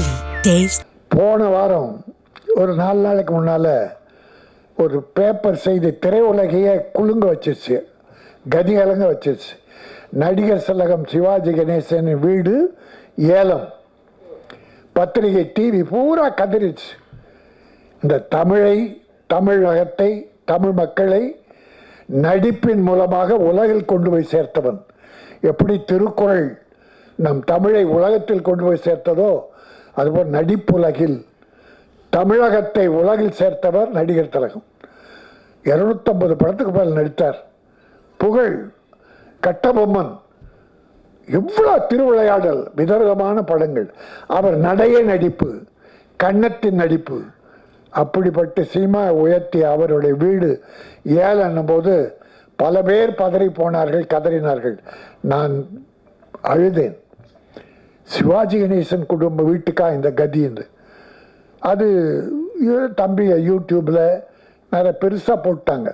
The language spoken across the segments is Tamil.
Daily. Taste. போன வாரம் ஒரு 4 நாளைக்கு முன்னால் ஒரு பேப்பர் செய்தி திரையுலகையே குலுங்க வச்சிருச்சு, கதிகலங்க வச்சிருச்சு. நடிகர் திலகம் சிவாஜி கணேசன் வீடு ஏலம். பத்திரிகை டிவி பூரா கதறிச்சு. இந்த தமிழகத்தை தமிழ் மக்களை நடிப்பின் மூலமாக உலகில் கொண்டு போய் சேர்த்தவன். எப்படி திருக்குறள் நம் தமிழை உலகத்தில் கொண்டு போய் சேர்த்ததோ அதுபோல் நடிப்புலகில் தமிழகத்தை உலகில் சேர்த்தவர் நடிகர் திலகம். 250 படத்துக்கு மேல் நடித்தார். புகழ், கட்டபொம்மன், எவ்வளோ திருவிளையாடல், விதவிதமான படங்கள். அவர் நடைய நடிப்பு, கன்னத்தின் நடிப்பு. அப்படிப்பட்ட சினிமா உயர்த்திய அவருடைய வீடு ஏலம் போது பல பேர் பதறி போனார்கள், கதறினார்கள். நான் அழுதேன். சிவாஜி கணேசன் குடும்ப வீட்டுக்கா இந்த கதின்னு. அது தம்பி யூடியூப்பில் நிறைய பெருசாக போட்டாங்க.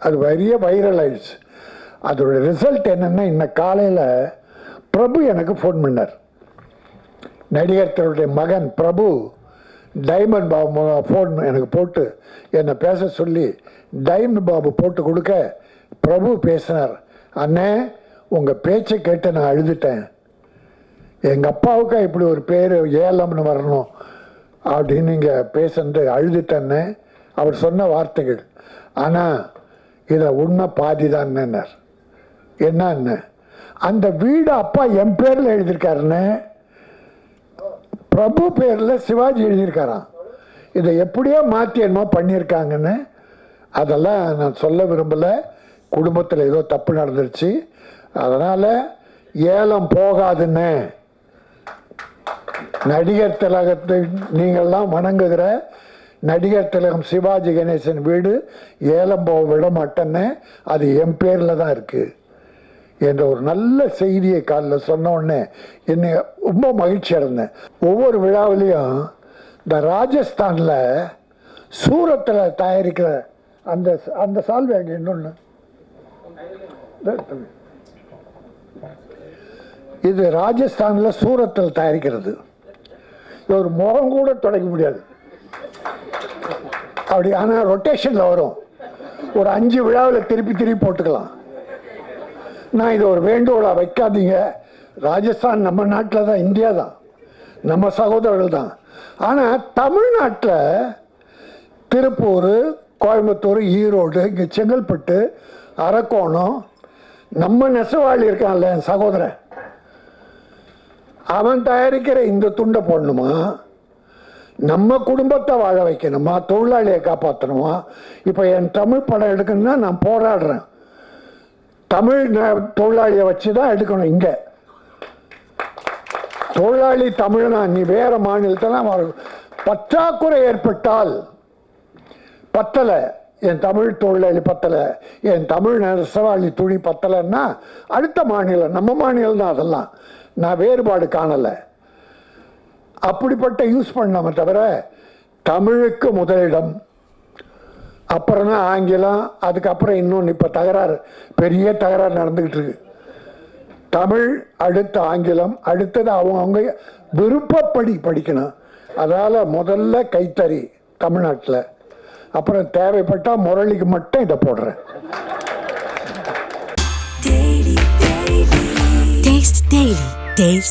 அது பெரிய வைரல் ஆயிடுச்சு. அதோட ரிசல்ட் என்னென்னா, இன்னும் காலையில் பிரபு எனக்கு ஃபோன் பண்ணார். நடிகர்களுடைய மகன் பிரபு டைமண்ட் பாபு ஃபோன் எனக்கு போட்டு என்னை பேச சொல்லி டைமண்ட் பாபு போட்டு கொடுக்க பிரபு பேசினார். அண்ணே, உங்கள் பேச்சை கேட்டு நான் அழுதுட்டேன். எங்கள் அப்பாவுக்கா இப்படி ஒரு பேர் ஏலம்னு வரணும் அப்படின்னு நீங்கள் பேசுறது அழுதுட்டேன்னு அவர் சொன்ன வார்த்தைகள். ஆனால் இதில் உண்மை பாதி தான்னார். என்னன்னு, அந்த வீடு அப்பா என் பேரில் எழுதியிருக்காருன்னு, பிரபு பேரில் சிவாஜி எழுதியிருக்காராம். இதை எப்படியோ மாற்றி என்னமோ பண்ணியிருக்காங்கன்னு. அதெல்லாம் நான் சொல்ல விரும்பலை. குடும்பத்தில் ஏதோ தப்பு நடந்துருச்சு, அதனால் ஏலம் போகாதுன்னு. நடிகர் திலகத்தை நீங்கள்லாம் வணங்குகிற நடிகர் திலகம் சிவாஜி கணேசன் வீடு ஏலம் போக விட மாட்டேன்னு, அது என் பேரில் தான் இருக்குது என்ற ஒரு நல்ல செய்தியை காலில் சொன்ன உடனே என்னை ரொம்ப மகிழ்ச்சி அடைந்தேன். ஒவ்வொரு விழாவிலையும் இந்த ராஜஸ்தானில் சூரத்தில் தயாரிக்கிற அந்த அந்த சால்வை அங்கே இன்னொன்று, இது ராஜஸ்தானில் சூரத்தில் தயாரிக்கிறது. ஒரு முகம் கூட தொடக்க முடியாது அப்படி. ஆனால் ரொட்டேஷனில் வரும். ஒரு 5 விழாவில் திருப்பி போட்டுக்கலாம். நான் இது ஒரு வேண்டுகோளா, வைக்காதீங்க. ராஜஸ்தான் நம்ம நாட்டில் தான், இந்தியா தான், நம்ம சகோதரர்கள் தான். ஆனால் தமிழ்நாட்டில் திருப்பூர், கோயம்புத்தூர், ஈரோடு, இங்கே செங்கல்பட்டு, அரக்கோணம், நம்ம நெசவாளி இருக்கான்ல என் சகோதரன், அவன் தயாரிக்கிற இந்த துண்டை போடணுமா? நம்ம குடும்பத்தை வாழ வைக்கணுமா? தொழிலாளியை காப்பாற்றணுமா? இப்போ என் தமிழ் படம் எடுக்கணும்னா நான் போராடுறேன். தமிழ் தொழிலாளியை வச்சு தான் எடுக்கணும். இங்கே தொழிலாளி தமிழ்னா, நீ வேற மாநிலத்தெல்லாம் பற்றாக்குறை ஏற்பட்டால் பத்தலை, என் தமிழ் தொழிலாளி பத்தலை, என் தமிழ் நெசவாளி துணி பத்தலைன்னா அடுத்த மாநிலம், நம்ம மாநிலம் தான். அதெல்லாம் நான் வேறுபாடு காணலை. அப்படிப்பட்ட யூஸ் பண்ணாம தவிர தமிழுக்கு முதலிடம், அப்புறம் தான் ஆங்கிலம், அதுக்கப்புறம் இன்னொன்று. இப்போ தகராறு, பெரிய தகராறு நடந்துக்கிட்டு இருக்கு. தமிழ் அடுத்த ஆங்கிலம், அடுத்தது அவங்க விருப்பப்படி படிக்கணும். அதால் முதல்ல கைத்தறி தமிழ்நாட்டில், அப்புறம் தேவைப்பட்டால் முரளிக்கு மட்டும் இதை போடுறேன். Taste Daily. Taste.